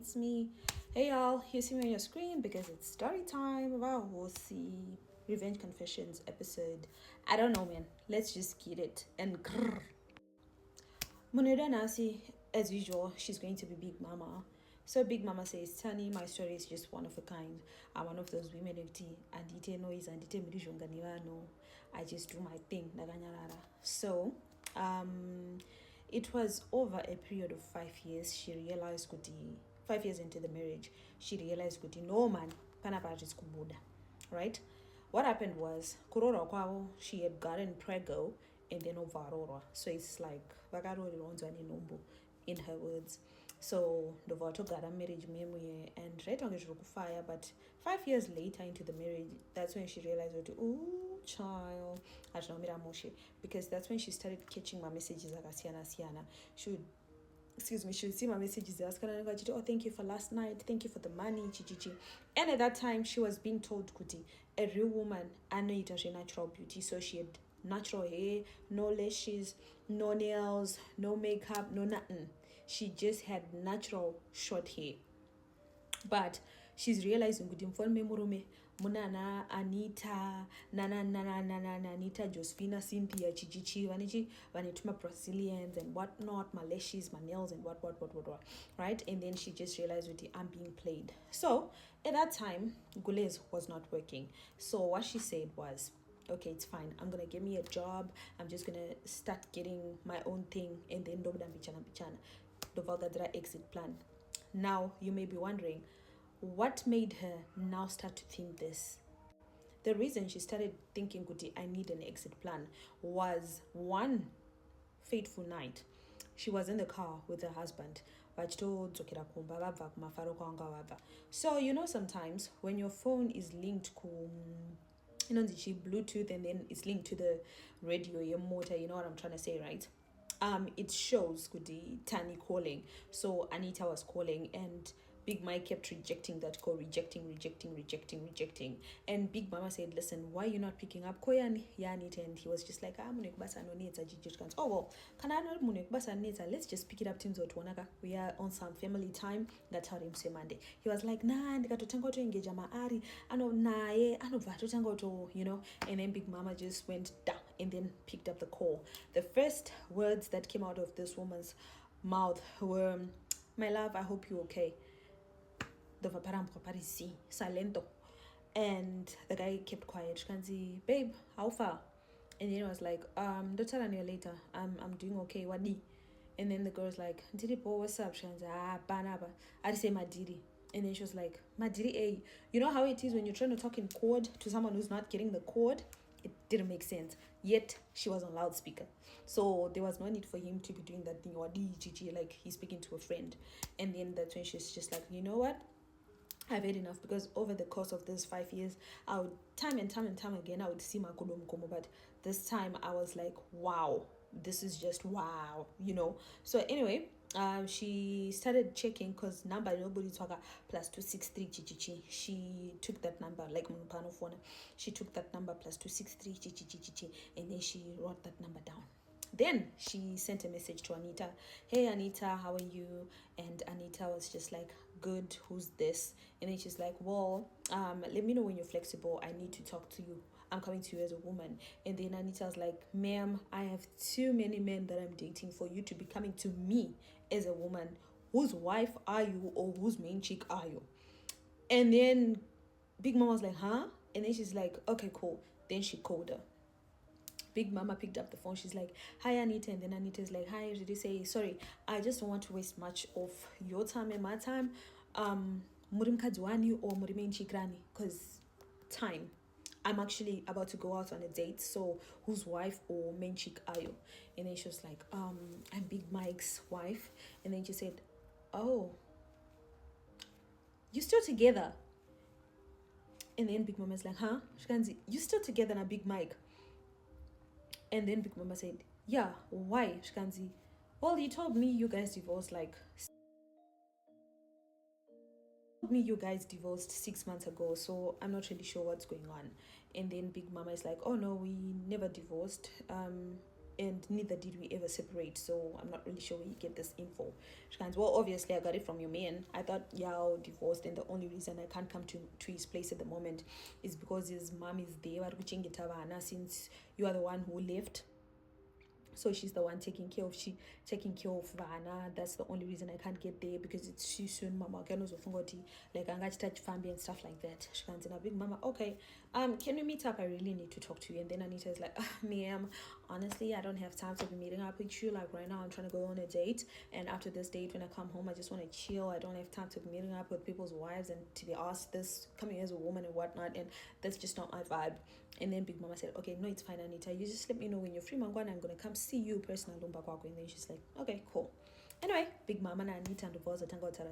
it's me. Hey y'all, you see me on your screen because it's story time. Vahosi, Revenge Confessions episode. I don't know, man. Let's just get it. And grrr. Munira Nasi, as usual, she's going to be Big Mama. So Big Mama says, Tani, my story is just one of a kind. I'm one of those women of tea. And ite noise and ite no. I just do my thing. So, it was over a period of 5 years. She realized 5 years into the marriage, she realized no man, panapajis kubuda. Right? What happened was, kurora kwao, she had gotten preggo and then overora. So it's like in her words. So the voto got a marriage memory and right on fire, but 5 years later into the marriage, that's when she realized that ooh child, because that's when she started catching my messages like Siana. She would she would see my messages oh, thank you for last night, thank you for the money, chichichi. And at that time she was being told kuti a real woman, I know it was a natural beauty, so she had natural hair, no lashes, no nails, no makeup, no nothing. She just had natural short hair. But she's realizing kuti mfone murume munana Anita nana Anita Josephina Cynthia chichichi vanituma Brazilians and whatnot, my lashes, my nails and what right. And then she just realized that I'm being played. So at that time Gulez was not working, so what she said was, okay, it's fine, I'm gonna give me a job, I'm just gonna start getting my own thing, and then bichana the Valgadra exit plan. Now, you may be wondering, what made her now start to think this? The reason she started thinking, Kuti, I need an exit plan, was one fateful night. She was in the car with her husband. So, sometimes when your phone is linked to Bluetooth and then it's linked to the radio, your motor, you know what I'm trying to say, right? It shows Kudi Tani calling. So Anita was calling and Big Mike kept rejecting that call, rejecting. And Big Mama said, listen, why are you not picking up? Koyan Yanit, and he was just like, oh well, can I not let's just pick it up we are on some family time. That's how him say Monday. He was like, nah, ndikatotenga to engage maari ano naye anobva totenga to, and then Big Mama just went down and then picked up the call. The first words that came out of this woman's mouth were, my love, I hope you're okay. Silento. And the guy kept quiet. She can see, babe, how far? And then I was like, don't tell you later. I'm doing okay. What di? And then the girl's like, Didi, what's up? She was banaba. I'd say Madiri. And then she was like, Madiri, eh? You know how it is when you're trying to talk in chord to someone who's not getting the chord? It didn't make sense. Yet she was on loudspeaker, so there was no need for him to be doing that thing or like he's speaking to a friend. And then that's when she's just like, you know what, I've had enough, because over the course of these 5 years, I would time and time again, I would see my Komo, but this time I was like, wow, this is just wow, So anyway, she started checking, because number nobody talk plus 263 chichichi. She took that number like Munupano phone. She took that number plus 263 chichichi, and then she wrote that number down. Then she sent a message to Anita. Hey Anita, how are you? And Anita was just like, good, who's this? And then she's like, well, let me know when you're flexible. I need to talk to you. I'm coming to you as a woman. And then Anita was like, ma'am, I have too many men that I'm dating for you to be coming to me as a woman. Whose wife are you, or whose main chick are you? And then Big Mama was like, huh? And then she's like, okay, cool. Then she called her. Big Mama picked up the phone. She's like, hi Anita. And then Anita's like, hi, did you say, sorry, I just don't want to waste much of your time and my time. Murim Kadwani or Murimin Chikrani, because time. I'm actually about to go out on a date, so whose wife or main chick are you? And then she was like, I'm Big Mike's wife. And then she said, oh, you still together? And then Big Mama's like, huh? You still together now, Big Mike? And then Big Mama said, yeah, why, Shkanzi? Well, you told me you guys divorced 6 months ago, so I'm not really sure what's going on. And then Big Mama is like, oh no, we never divorced. and neither did we ever separate, so I'm not really sure where you get this info. She goes, well, obviously I got it from your man. I thought y'all divorced, and the only reason I can't come to his place at the moment is because his mom is there since you are the one who left. So she's the one taking care of Vana. That's the only reason I can't get there, because it's too soon. Mama can also like I'm going to touch family and stuff like that. She comes in a big mama, okay, can we meet up? I really need to talk to you. And then Anita is like, ma'am, honestly, I don't have time to be meeting up with you. Like right now I'm trying to go on a date, and after this date, when I come home, I just want to chill. I don't have time to be meeting up with people's wives and to be asked this coming as a woman and whatnot, and that's just not my vibe. And then Big Mama said, okay, no, it's fine, Anita. You just let me know when you're free, Mangwana. I'm going to come see you personally. And then she's like, okay, cool. Anyway, Big Mama and Anita and Vahosi tango tara.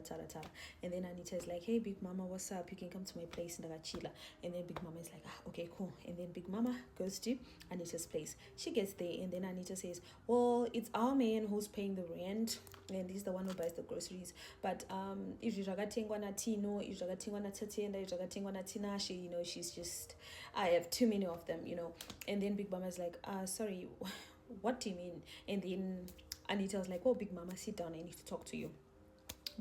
And then Anita is like, hey, Big Mama, what's up? You can come to my place in Chila. And then Big Mama is like, okay, cool. And then Big Mama goes to Anita's place. She gets there, and then Anita says, well, it's our man who's paying the rent, and he's the one who buys the groceries. But if you ragatingwa na Tino, if you ragatingwa na Tatienda, if you ragatingwa na Tinashe, she's just, I have too many of them, And then Big Mama is like, sorry, what do you mean? And then Anita was like, oh, Big Mama, sit down, I need to talk to you.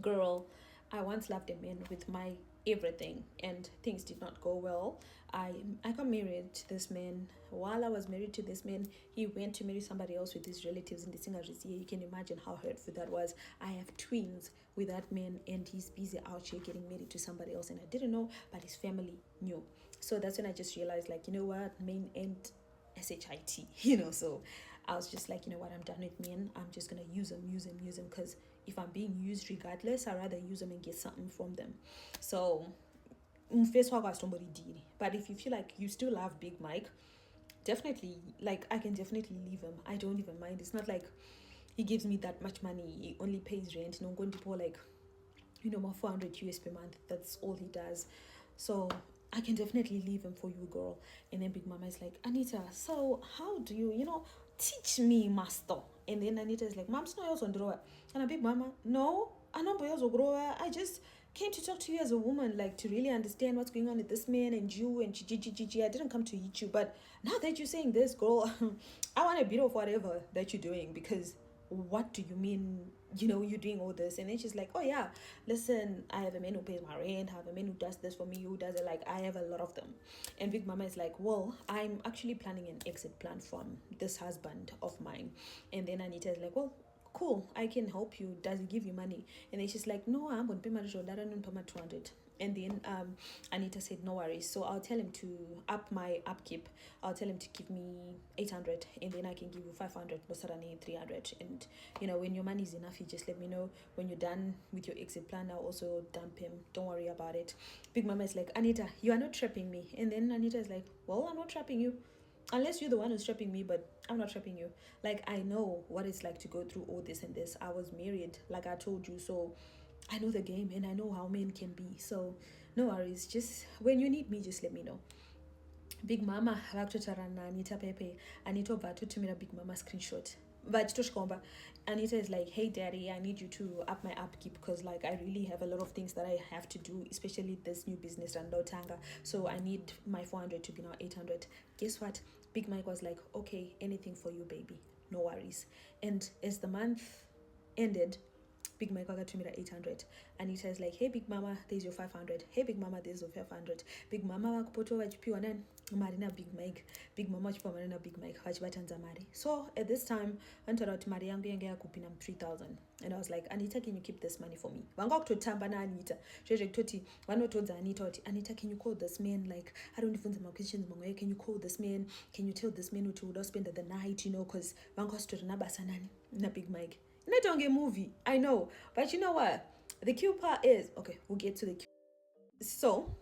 Girl, I once loved a man with my everything, and things did not go well. I got married to this man. While I was married to this man, he went to marry somebody else with his relatives in the Singaris. You can imagine how hurtful that was. I have twins with that man, and he's busy out here getting married to somebody else, and I didn't know, but his family knew. So that's when I just realized, like, you know what, men ain't SHIT, so I was just like, you know what, I'm done with men. I'm just gonna use them, because if I'm being used regardless, I'd rather use them and get something from them. So somebody did. But if you feel like you still love Big Mike, definitely, like, I can definitely leave him. I don't even mind. It's not like he gives me that much money. He only pays rent, going to pour like, more 400 US per month. That's all he does. So I can definitely leave him for you, girl. And then Big Mama is like, Anita, so how do you, teach me, master? And then Anita is like, Mom's no else on drawer. And a Big Mama, no, I know boys will grow. I just came to talk to you as a woman, like, to really understand what's going on with this man and you and Gigi. I didn't come to eat you, but now that you're saying this, girl, I want a bit of whatever that you're doing, because what do you mean, you're doing all this? And then she's like, oh yeah, listen, I have a man who pays my rent, I have a man who does this for me, who does it, like, I have a lot of them. And Big Mama is like, well, I'm actually planning an exit plan from this husband of mine. And then Anita is like, well, cool, I can help you. Does he give you money? And then she's like, no, I'm going to pay my 200. And then Anita said, no worries. So I'll tell him to up my upkeep. I'll tell him to give me 800, and then I can give you 500, no 300. And, when your money is enough, you just let me know. When you're done with your exit plan, I'll also dump him. Don't worry about it. Big Mama is like, Anita, you are not trapping me. And then Anita is like, well, I'm not trapping you. Unless you're the one who's trapping me, but I'm not trapping you. Like, I know what it's like to go through all this and this. I was married, like I told you, so I know the game, and I know how men can be. So no worries, just when you need me, just let me know. Big Mama vakutotarana Anita Pepe. Anita vatutumira Big Mama screenshot. Vachitoshkomba. Anita is like, hey daddy, I need you to up my upkeep, because like I really have a lot of things that I have to do, especially this new business Randotanga. So I need my 400 to be now 800. Guess what? Big Mike was like, okay, anything for you, baby, no worries. And as the month ended, Big Mike got to me at 800. Anita is like, hey Big Mama, there's your 500. Hey Big Mama, there's your 500. Big Mama wakupoto wachipiwa nan marina Big Mike. Big Mama wachipiwa marina Big Mike wachibatanza mari. So at this time, antara uti mari yangu yenge yakupina 3,000. And I was like, Anita, can you keep this money for me? Wanga kutotamba na Anita. Jeje kutoti wanotonza Anita oti, Anita, can you call this man? Like, I don't even my questions mangwe. Can you call this man? Can you tell this man who would spend the night, because wanga story na basanani na Big Mike. Not on a movie, I know, but you know what? The cute part is, okay, we'll get to the cute. So,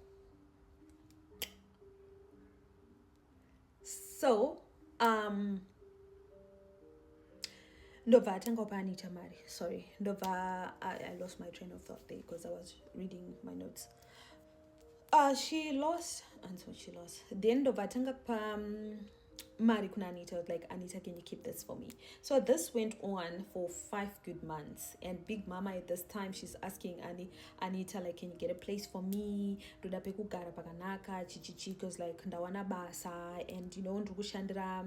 Ndova tangopa Anita Mari. Sorry, Ndova. I lost my train of thought there because I was reading my notes. She lost, and so she lost. Then Ndova tangopa Mari kuna Anita was like, Anita, can you keep this for me? So this went on for 5 good months, and Big Mama at this time, she's asking Anita, like, can you get a place for me? Ndodape kugara pakanaka chichichi, because like ndawana basa, and ndukushandira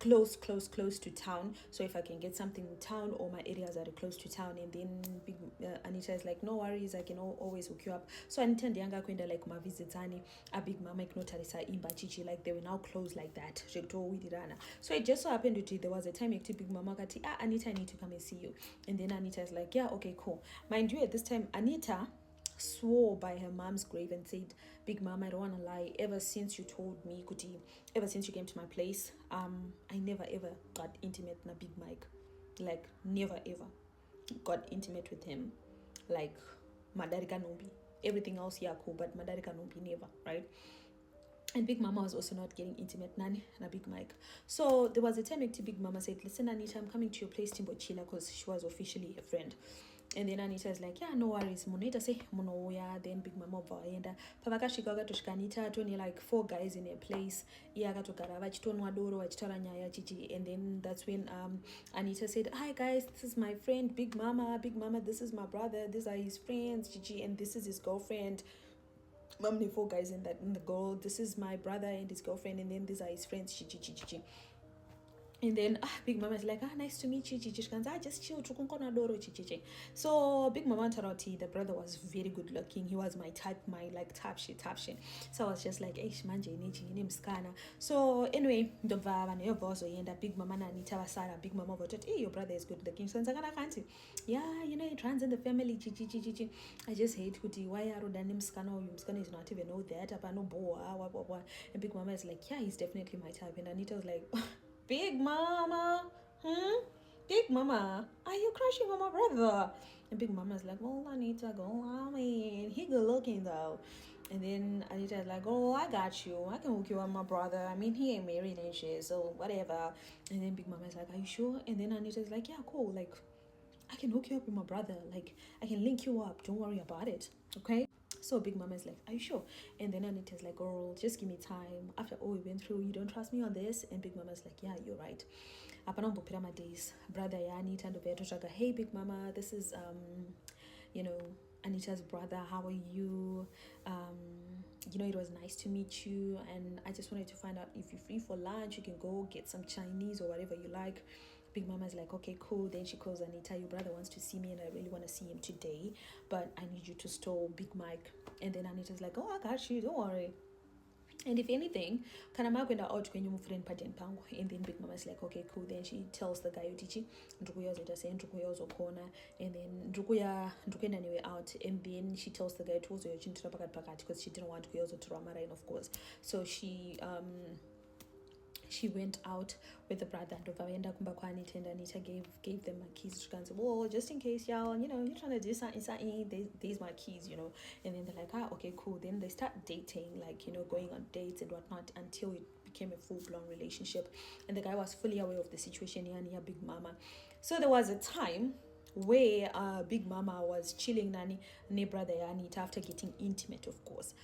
close to town. So if I can get something in town, or my areas are close to town, and then Anita is like, no worries, I can always hook you up. So Anita and Yanga kwenda like mavizitani a big mama iknotarisa imba chichi, like they were now close like that. So it just so happened that there was a time big mama kati, Anita, I need to come and see you. And then Anita is like, yeah, okay, cool. Mind you, at this time Anita swore by her mom's grave and said, big mama, I don't want to lie, ever since you told me, Kuti, ever since you came to my place, I never ever got intimate na Big Mike. Like never ever got intimate with him. Like Madarika Nombi. Everything else, yeah, cool, but Madarika Nombi never, right? And Big Mama was also not getting intimate nani na Big Mike. So there was a time Big Mama said, listen Anita, I'm coming to your place Timbo Chila, because she was officially a friend. And then Anita is like, yeah, no worries. Moneta say monoya. Then Big Mama vaenda. Pavaka shikaga to Anita toni like 4 guys in a place. Iaga to Karava chitonwa doro wachitaranya chichi. And then that's when Anita said, hi guys, this is my friend Big Mama. Big Mama, this is my brother. These are his friends, chichi, and this is his girlfriend. Mom, 4 guys in the girl. This is my brother and his girlfriend, and then these are his friends, chichi. And then Big Mama is like, nice to meet you, chichi. Just chill, chichi. So Big Mama Taroti, the brother, was very good looking. He was my type, my like tap shit. So I was just like, hey, manje name scanner. So anyway, the Vav and Vahosi and Big Mama Anita Vasara. Big Mama thought, hey, your brother is good looking. So I fancy, yeah, you know, it runs in the family, chichi. I just hate Kuti. Why are the name scanner? You scanner is not even know that. Apano boa. And Big Mama is like, yeah, he's definitely my type. And Anita was like, Big Mama, Big Mama, are you crushing on my brother? And Big Mama's like, well, Anita, go, I mean, he good looking though. And then Anita's like, oh, I got you. I can hook you on my brother. I mean, he ain't married and shit, so whatever. And then Big Mama's like, are you sure? And then Anita's like, yeah, cool. Like, I can hook you up with my brother. Like, I can link you up. Don't worry about it. Okay? So Big Mama is like, are you sure? And then Anita's like, girl, just give me time. After all we went through, you don't trust me on this? And Big Mama's like, yeah, you're right. Apanambo Pirama days. Brother Anita and Beto, hey Big Mama, this is you know, Anita's brother. How are you? You know, it was nice to meet you, and I just wanted to find out if you're free for lunch. You can go get some Chinese or whatever you like. Big Mama is like, okay, cool. Then she calls Anita, your brother wants to see me and I really want to see him today, but I need you to stole Big Mike. And then Anita's like, oh, I got you, don't worry. And if anything, kanama kwenda out kwenye mufriend pattern pangu. And then Big Mama is like, okay, cool. Then she tells the guy utichi, ndukuya zeta say ndukuya zokona. And then ndukenda anyway out. And then she tells the guy to also yochintura pakati because she didn't want to go to Ramarain, of course. So she went out with the brother and Vavenda Kumbakwanit, and Anita gave them my keys. She can say, well, just in case y'all, you know, you're trying to do something, these my keys, you know. And then they're like, okay, cool. Then they start dating, like, you know, going on dates and whatnot until it became a full-blown relationship. And the guy was fully aware of the situation near Big Mama. So there was a time where Big Mama was chilling ne brother Yani after getting intimate, of course.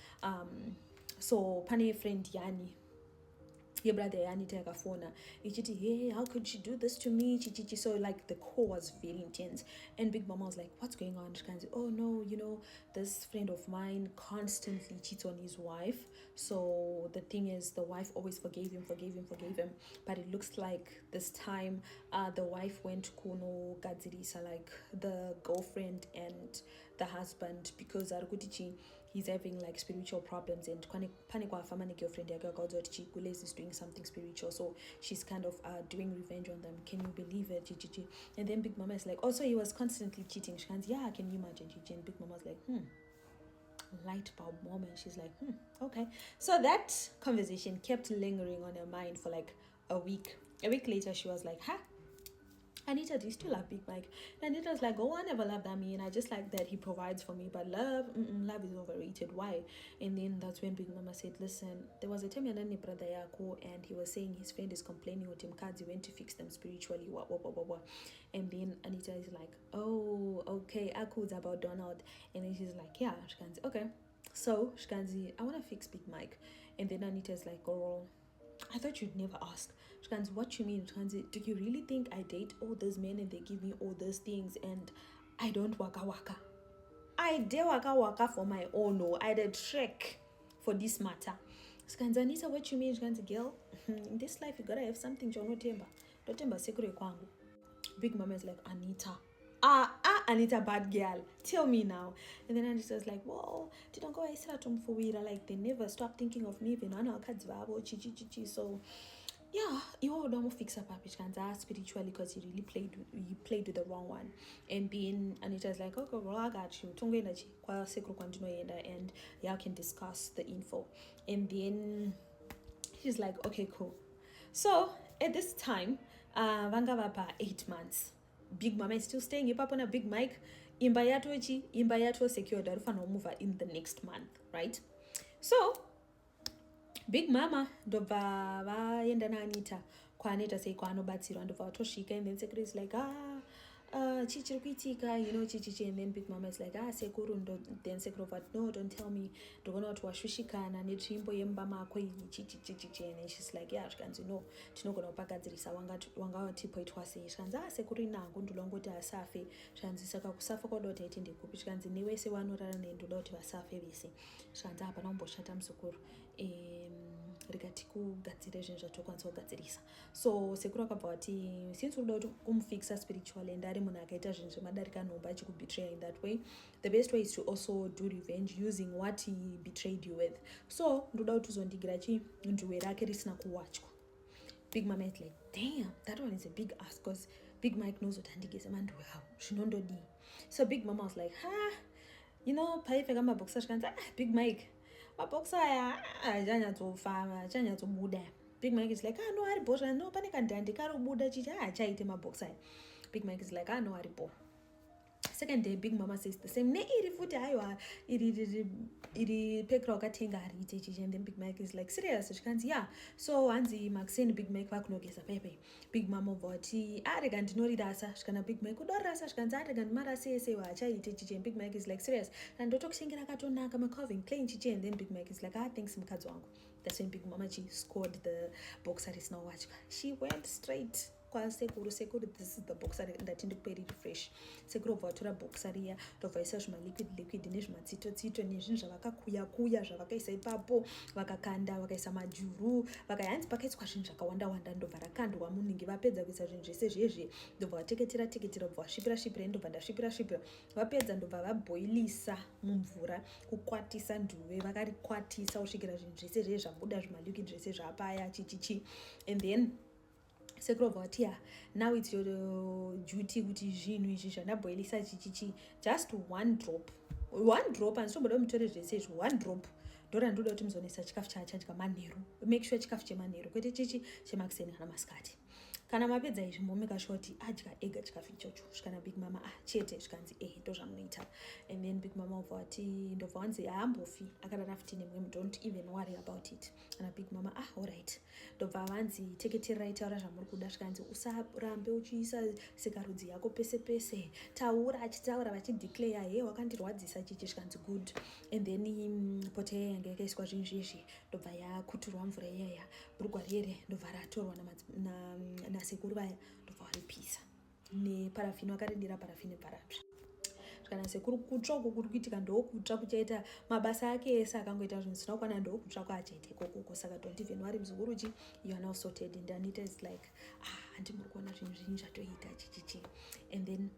So pane friend Yani, your brother Anita Gafona, hey, how could she do this to me? So like the call was very intense, and Big Mama was like, what's going on? She kind of, oh no, you know, this friend of mine constantly cheats on his wife. So the thing is, the wife always forgave him, but it looks like this time the wife went to Kuno Gadzirisa, like the girlfriend and the husband, because Arukutichi, he's having like spiritual problems, and panikwa family girlfriend Gules is doing something spiritual, so she's kind of doing revenge on them. Can you believe it? And then Big Mama is like, also he was constantly cheating. She goes, yeah, can you imagine? And Big Mama's like, light bulb moment. She's like, okay. So that conversation kept lingering on her mind for like a week. A week later, she was like, Anita, do you still love Big Mike? And Anita's like, oh, I never loved that man. I just like that he provides for me. But love is overrated. Why? And then that's when Big Mama said, listen, there was a time Yanani brother Yako, and he was saying his friend is complaining with him cards. He went to fix them spiritually. And then Anita is like, oh, okay, Aku's about Donald. And then she's like, yeah. Shkanzi, okay. So Shkanzi, I want to fix Big Mike. And then Anita's like, girl, I thought you'd never ask. Shkanzi, what you mean? Shkanzi, do you really think I date all those men and they give me all those things and I don't waka waka? I dare waka for my own. No, I did trek for this matter. Skanzi, Anita, what you mean? Skanzi, girl, in this life you gotta have something chaunotemba. Totemba sekure kwangu. Big Mama is like, Anita. Anita, bad girl. Tell me now. And then Anita's like, whoa, didn't go for weira. Like, they never stop thinking of me. So, yeah, you don't fix up spiritually because he played with the wrong one. And then Anita's like, okay, well, I got you. And y'all can discuss the info. And then she's like, okay, cool. So at this time, vangavapa 8 months. Big Mama is still staying up on a big mic. Imba yato secured arufana move in the next month, right? So Big Mama ndobva vaenda naAnita kwaaneta sei kwaanobatsirwa ndobva vatosvika, and then Sekuru is like chichiri kuitika, chichichi. And then Big Mama is like Sekuru. Then Sekuru but no, don't tell me, ndogona kuti washushikana netsvimbo yemba mako iyi chichichichi. And then she's like zvikanzi no, tinogona kupagadzirisa wangatipoitwa sei. Zvikanzi Sekuru inangu ndoda kuti asafe. Zvikanzi saka kusafa kwauda kuti aite ndekupi. Zvikanzi newese wanorara naye ndoda kuti vasafe vese. Zvikanzi hapana kumboshata muzukuru. Rikati kugadzira zvinhu zvatokwanisa kugadzirisa. So Sekuru akabva ati since unoda kuti kumufixa spiritually and ari munhu akaita zvinhu zvemadarika nhomba achikubetray in that way, the best way is to also do revenge using what he betrayed you with. So ndoda kuti uzondigira ndwiwe rake risina kuwachwa. Big Mama is like, damn, that one is a big ask because Big Mike knows what andigeze mandwiwe awo zvinondodii. So Big Mama was like, paipfeka mabhokisi zvikanzi Big Mike, mabhokisi aya achanyatsobuda. Big Mike is like, no, aripo. No, pane kandhandi karobuda chichi achaite mabhokisi aya. Big Mike is like, no, aripo. Second day, Big Mama says the same. Iri futi aiwa iri pekra wakatenga ariite chichi. And then Big Mike is like, serious? Zvikanzi yeah. So hanzi Maxine Big Mike vakunogeza pepe. Big Mama voti arega ndinorirasa. Zvikana Big Mike kudorasa. Zvikanzi arega ndimarase ese waachaite chichi. And Big Mike is like, serious? Nandotokushengera katonaka macarving plain chichi. And then Big Mike is like, thanks mukadzi wangu. That's when Big Mama she scored the box is now watching. She went straight. Sekuru, this is the box that in the peri refresh. Sekuru vatora box riya ndobvaisa liquid nezvimatsito nezvinhu zvavakakuya zvavakaisa ipapo, vakakanda vakaisa majuru, vakayanzi pakaiswa zvinhu zvakawanda ndobva rakandwa muningi. Vapedza kuisa zvinhu zvese zvezve ndobva vateketera ndobva vasvipira ndobva ndasvipira. Vapedza ndobva vaboilisa mumvura kukwatisa nduve. Vakarikwatisa kusvikira zvinhu zvese zvezve zvabuda zvimaliquid zvese zvapaya chichichi. And then Sekuru vati now it's your duty kuti zvinhu izvi zvandaboilisa chichichi just one drop and somboda mutore zvese izvi one drop ndora ndoda kuti muzonesa chikafu chachadya manheru. Make sure chikafu chemanheru kwete chichi chemakuseni kana masikati. Kana mapedza izvi momeka sure kuti adya ega chikafu ichocho. Zvikana Big Mama chete zvikanzi ndozvamunoita. And then Big Mama vati ndobva wanzi haambofi akadana futi nemwe, don't even worry about it. Kana Big Mama alright. Ndobva vanzi teketerai taura zvamuri kuda. Zvikanzi usarambe uchiisa sikarudzi yako pese. Taura achitaura vachideclare wakandirwadzisa chichi. Zvikanzi good. And then pote yange yakaiswa zvinhu zvezvi ndobva yakuturwa mvura iyaya. Bhurugwa rere ndobva ratorwa nasekuru vaya ndobva varipisa neparafini. Vakarindira parafini paratsva. Kana Sekuru kutsva kuri kuitika ndokutsva kuchaita mabasa ake ese akangoita zvinhu zvisina kukwana ndokutsva kwaachaita ikoko. Saka don't even worry muzukuru you are now sorted. And Anita is like handimuri kuona zvinhu zvinhu zvatoita chichichi. And then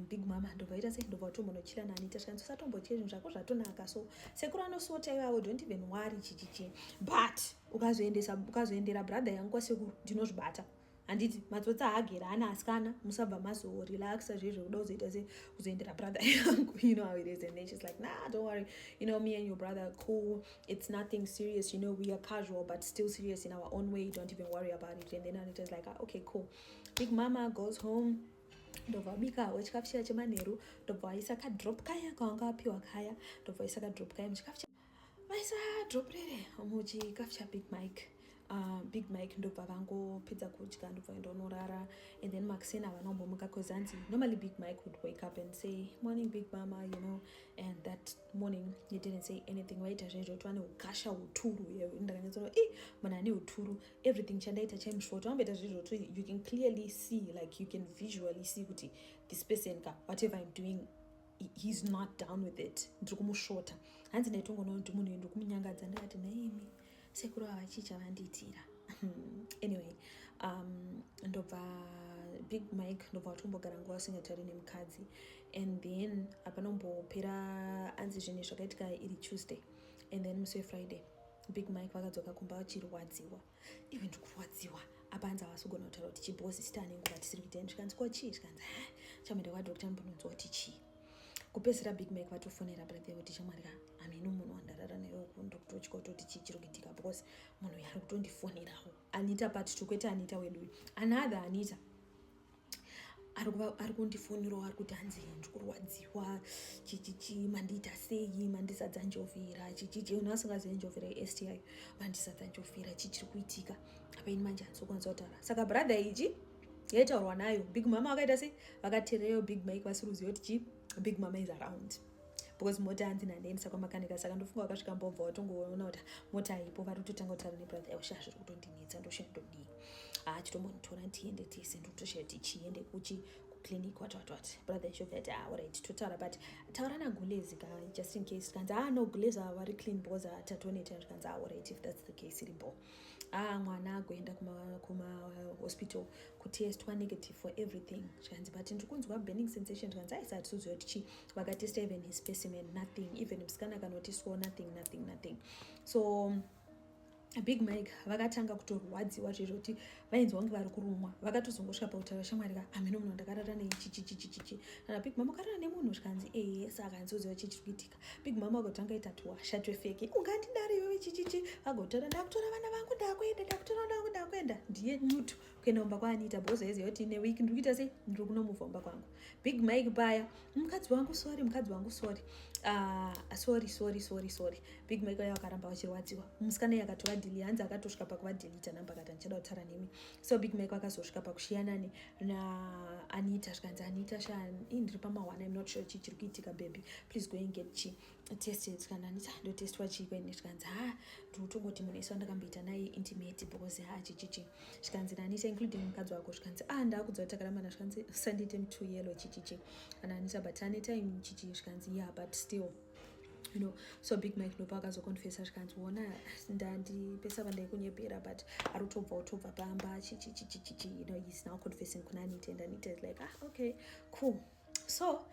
Big Mama ndobvaita sei ndobva utombonochila naAnita. Zvikanzi usatombochira zvinhu zvako zvatonaka. So Sekuru anosota iwawo, don't even worry chichichi. But ukazoendera brother yangu kwaSekuru ndinozvibata. Handiti matsotsi haagera ana asikana musabva mazorelaxa zvezvo kuda kuzoita kuzoendera brother yangu. You know how it is. And then she's like, nah, don't worry, me and your brother are cool, it's nothing serious, we are casual but still serious in our own way, don't even worry about it. And then Anita's like, okay, cool. Big Mama goes home. Ndobva vabikawo chikafu chiya chemanheru. Ndobva vaisa kadrop kaya kavanga vapiwa kaya. Ndobva vaisa kadrop kaya muchikafu vaisa drop rere muchikafu chaBig Mike. Big Mike ndobva vangopedza kudya ndobva vaenda unorara. And then Maxine avanombomuka because normally Big Mike would wake up and say morning Big Mama, and that morning he didn't say anything. Vaita zvezvo kuti vane ukasha uturu. Ndakanyatsoona munhu ane uturu, everything chandaita chaimusvota. Vamboita zvezvo kuti you can clearly see, like you can visually see kuti this person whatever I'm doing he's not down with it. Ndiri kumusvota. Hanzi ndaitongoona kuti munhu ndiri kumunyangadza ndikati naimi sekuru avachicha vandiitira. Anyway, ndobva Big Mike ndobva watombogara nguva usingatauri nemukadzi, and then apanombopera anzi zvinhu zvakaitika iri Tuesday, and then musi weFriday Big Mike vakadzoka kumba vachirwadziwa. Iwe ndikurwadziwa apa hanzi havasogona kutaura kuti chibhosi sita nenguva tisiri kuiteni. Zvikanzi ko chii? Zvikanzi chamenda kwadokta mbononzwa kuti chii. Kupedzisira Big Mike vatofonera brother kuti chamwarika ameno munhu wandarara naye ndokutotya kuti chii chiri kuitika, because munhu yari kutondifonerawo Anita part tukwete Anita wedu another Anita ari kundifonerawo ari kuti hanzi ndikurwadziwa chichichi, mandiita sei, mandisadza njovera chichichi, unhu asingazivi njovera STI, mandisadza njovera chichiri kuitika apa ini manje handisokwanisa kutaura. Saka brother ichi yaitaurwa nayo Big Mama vakaita sei, vakateererayo Big Mike vasiri kuziva kuti chii Big Mama is around, because mota hanzi nandiendesa kwamakanika. Saka ndofunga vakasvika mbobva vatongoona kuti mota ipo vari kutotanga kutaura nebrother yavo, sha zviri kutondinetsa ndoshe ndodii chitombonitora tiende tese ndotoshe tichiende kuclinic what brother ishobva ati alright totaura, but taura nagulezi ka just in case. Kanzi no gulezi vari clean because tatoneta. Kanzi alright if that's the case irimbo mwana agoenda kuma hospital kutestwa negative for everything. Zvikanzi but ndikunzwa burning sensation. Zvikanzi aisati toziva kuti chii. Vakatesta even his specimen, nothing, even musikana kanotiswa nothing. So Big Mike vakatanga kutorwadziwa zvizvo kuti vainzwa kunge vari kurumwa. Vakatozongosvika pakutaura shamwarika ameno munhu ndakarara nechichichichichi. Kana Big Mama ukarara nemunhu. Zvikanzi saka handizoziva chii chiri kuitika. Big Mama akotanga ita twashatwe feke ungandidari iwewe chichichi. Vagotora ndakutora vana vangu ndakuenda ndiye nyutu kuenda kumba kwaAnita because aiziva kuti newiki ndiri kuita sei, ndiri kunomuvha kumba kwangu. Big Mike paya mukadzi wangu sorry sorry. Big Mike aya vakaramba vachirwadziwa. Musikana akatora dili hanzi akatosvika pakuvadhilita namba akati handichada kutaura nemi. So Big Mike vakazosvika pakushiyana naAnita. Zvikanzi Anita ndiri pamawana, I'm not sure chii chiri kuitika baby, please go and get tested. Zvikanzi Anita ndotestwa chii kwene. Zvikanzi ndotongoti munhu ese wandakamboita naye intimate because chichichi. Zvikanzi naAnita including mukadzi wako. Zvikanzi ndakudzwa kuti takarambana. Zvikanzi sandite mutu yellow chichichi. Kana Anita but anytime chichi. Zvikanzi yeah but still so Big Mike ndopa akazokonfesa. Zvikanzi wona ndandipesa vandaikunyepera but ari kutobva pamba chichichichichi, he's now confessing kuna Anita, and Anita is like okay cool. So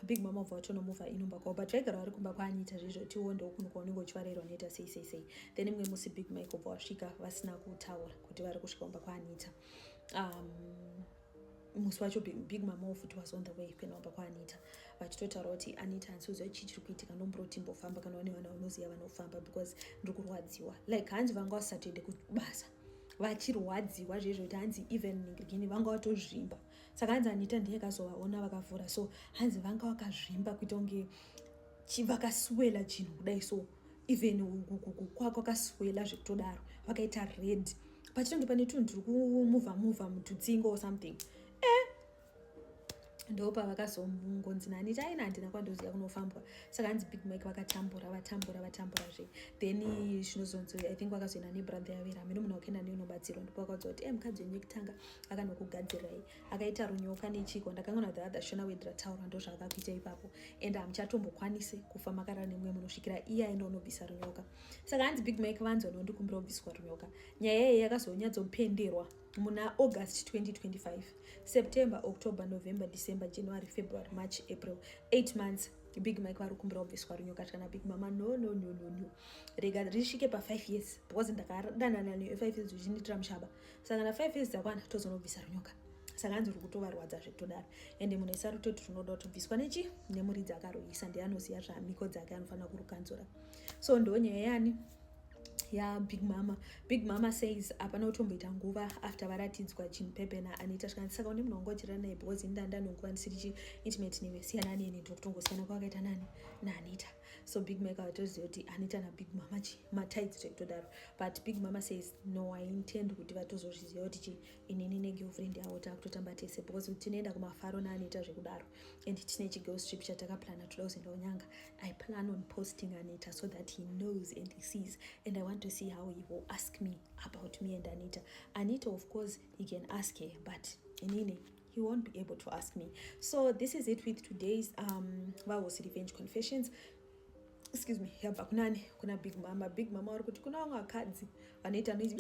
Big Mama ubva vatonomuvha inomba kwavo, but vaigara vari kumba kwaAnita zvizvo tiwo ndokunhu kwaunenge uchivarayirwa noita sei. Then imwe musi Big Mike ubva vasvika vasina kutaura kuti vari kusvika kumba kwaAnita. Musi wacho Big Mama futi was on the way kuenda kumba kwaAnita, vachitotaura kuti Anita handisiuziva chii chiri kuitika, ndomboroti mbofamba kana vane vana vanoziva vanofamba because ndiri kurwadziwa. Like hanzi vanga vasatoende kubasa vachirwadziwa zvezvo kuti hanzi even ningirigini vanga vatozvimba. Saka hanzi Anita ndiye akazovaona vakavhura, so hanzi vanga vakazvimba kuita kunge vakaswela chinhu kudai, so even kwakaswela zvekutodaro vakaita red pachitonge pane tunhu turi kumuvha mututsingo or something. Ndopa vakazongonzi naAnita aina handina kwandoziva kunofambwa. Saka hanzi Big Mike vakatamburazve. Then zvinozonzi I think vakazoenda nebrother yavera ameno munhu wakaenda neunobatsirwa. Ndipo vakaudza kuti mukadzi wenyu wekutanga akanokugadzirai, akaita runyoka nechiko. Ndakanganwa the other shona wedra taura ndozvaakakuita ipapo, and hamuchatombokwanisi kufa makarara nemumwe munosvikira iye aenda unobvisa runyoka. Saka hanzi Big Mike vanzwa nondikumbira kubviswa runyoka. Nyaya iyi yakazonyatsopenderwa muna August 2025, September, October, November, December, January, February, March, April, 8 months. Big Mike vari kumbira kubviswa runyoka. Kana Big Mama no rega risvike pa5 years because ndakadanana newe 5 years uchinditira mushaba. Saka na 5 years dzakwana tozonobvisa runyoka. Saka hanzi uri kutovarwadza zvekutodaro, ende munhu ese arutoti runoda kutobviswa nechi nemuridzi akaroisa, ndiye anoziva zvamiko dzake anofanira kurukanzura. So ndonyaya yani Big Mama. Big Mama says hapana kutomboita nguva after varatidzwa chinhu Pepe naAnita. Zvikanzi saka une munhu wanga uchirara naye because ndanguva ndisiri intimate newe, siyana neni ndokutongosiyana kwakaita naAnita. So Big Mike akatoziva kuti Anita naBig Mama matides zvekutodaro, but Big Mama says no, I intend kuti vatozozviziva kuti inini negirlfriend yavo takutotamba tese because tinoenda kumafaro naAnita zvekudaro, and tine chigirls trip chatakaplana toda kuzoenda kunyanga. I plan on posting Anita so that he knows and he sees, and I want to see how he will ask me about me and Anita. Anita, of course, he can ask her, but inini he won't be able to ask me. So this is it with today's Vahosi Revenge Confessions. excuse me, yabva kunani kuna big mama vari kuti kuna vamwe vakadzi vanoita noizi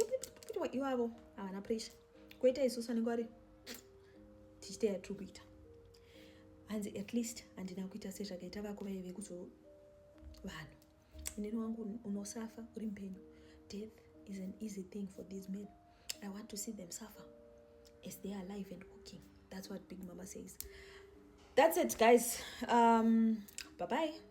ivavo havana pressure, koita isusu anenge vari tichita yatiri kuita. Hanzi at least handina kuita sezvakaita vako vaive kuzo vanhu. Inini wangu unosafa uri mpenyu. Death is an easy thing for these men. I want to see them suffer as they are alive and walking. That's what Big Mama says. That's it, guys. Bye-bye.